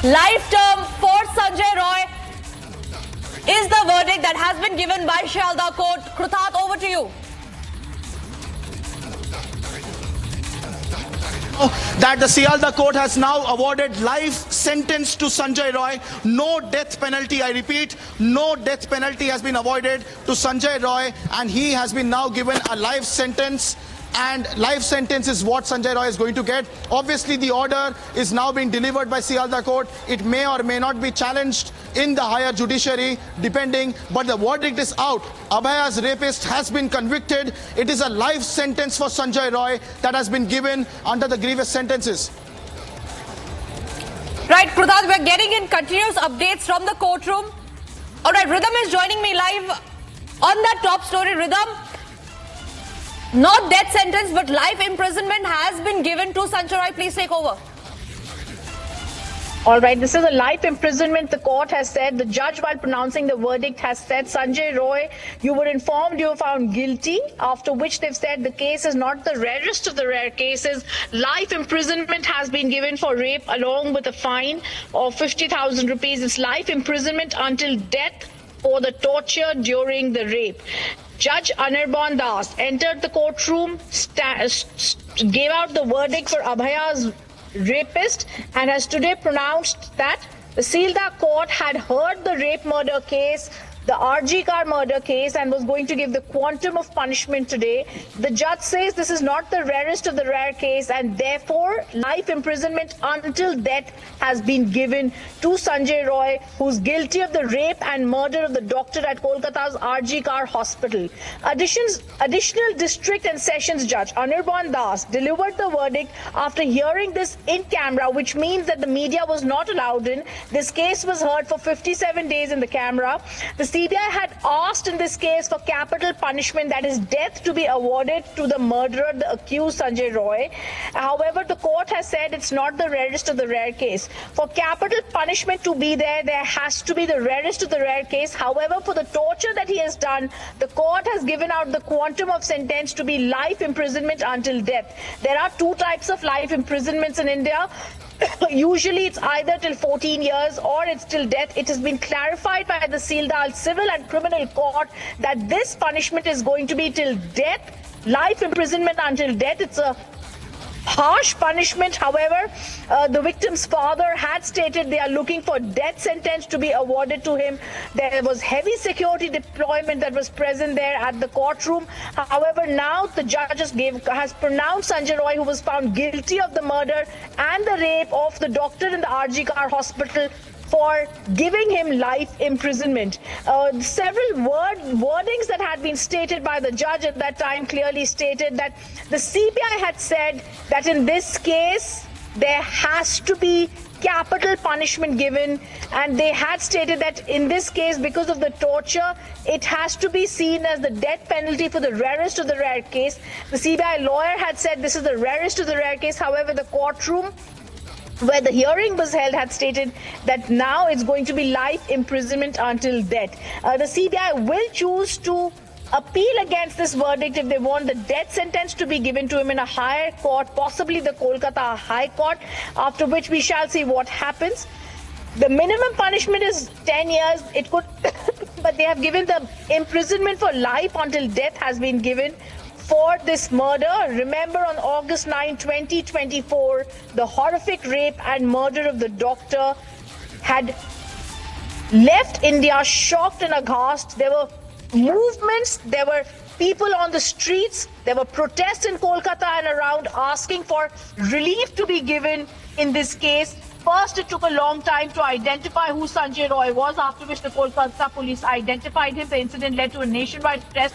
Life term for Sanjay Roy is the verdict that has been given by Sealdah Court. Krutat, over to you. That the Sealdah Court has now awarded life sentence to Sanjay Roy. No death penalty, I repeat, no death penalty has been awarded to Sanjay Roy, and he has been now given a life sentence. And life sentence is what Sanjay Roy is going to get. Obviously, the order is now being delivered by Sealdah Court. It may or may not be challenged in the higher judiciary, depending, but the verdict is out. Abhaya's rapist has been convicted. It is a life sentence for Sanjay Roy that has been given under the grievous sentences. Right, Krutat, we're getting in continuous updates from the courtroom. All right, Rhythm is joining me live on that top story. Rhythm, not death sentence, but life imprisonment has been given to Sanjay Roy. Please take over. All right, this is a life imprisonment. The court has said, the judge, while pronouncing the verdict, has said, Sanjay Roy, you were informed you were found guilty, after which they've said the case is not the rarest of the rare cases. Life imprisonment has been given for rape along with a fine of 50,000 rupees. It's life imprisonment until death for the torture during the rape. Judge Anirban Das entered the courtroom, gave out the verdict for Abhaya's rapist, and has today pronounced that the Sealdah Court had heard the rape murder case, the RG Car murder case, and was going to give the quantum of punishment today. The judge says this is not the rarest of the rare case, and therefore life imprisonment until death has been given to Sanjay Roy, who's guilty of the rape and murder of the doctor at Kolkata's RG Car hospital. Additional district and sessions judge Anirban Das delivered the verdict after hearing this in camera, which means that the media was not allowed in. This case was heard for 57 days in the camera. The CBI had asked in this case for capital punishment, that is death, to be awarded to the murderer, the accused Sanjay Roy. However, the court has said it's not the rarest of the rare case. For capital punishment to be there has to be the rarest of the rare case. However, for the torture that he has done, the court has given out the quantum of sentence to be life imprisonment until death. There are two types of life imprisonments in India. Usually it's either till 14 years or it's till death. It has been clarified by the Sealdah Civil and Criminal Court that this punishment is going to be till death, life imprisonment until death. It's a harsh punishment. However, the victim's father had stated they are looking for death sentence to be awarded to him. There was heavy security deployment that was present there at the courtroom. However, now the judge has pronounced Sanjay Roy, who was found guilty of the murder and the rape of the doctor in the RG Car hospital, for giving him life imprisonment. Several wordings that had been stated by the judge at that time clearly stated that the CBI had said that in this case there has to be capital punishment given, and they had stated that in this case, because of the torture, it has to be seen as the death penalty for the rarest of the rare case. The CBI lawyer had said this is the rarest of the rare case. However, the courtroom where the hearing was held had stated that now it's going to be life imprisonment until death. The CBI will choose to appeal against this verdict if they want the death sentence to be given to him in a higher court, possibly the Kolkata High Court, after which we shall see what happens. The minimum punishment is 10 years. It could, but they have given the imprisonment for life until death has been given for this murder. Remember, on August 9, 2024, the horrific rape and murder of the doctor had left India shocked and aghast. There were movements, there were people on the streets, there were protests in Kolkata and around asking for relief to be given in this case. First, it took a long time to identify who Sanjay Roy was, after which the Kolkata police identified him. The incident led to a nationwide protest.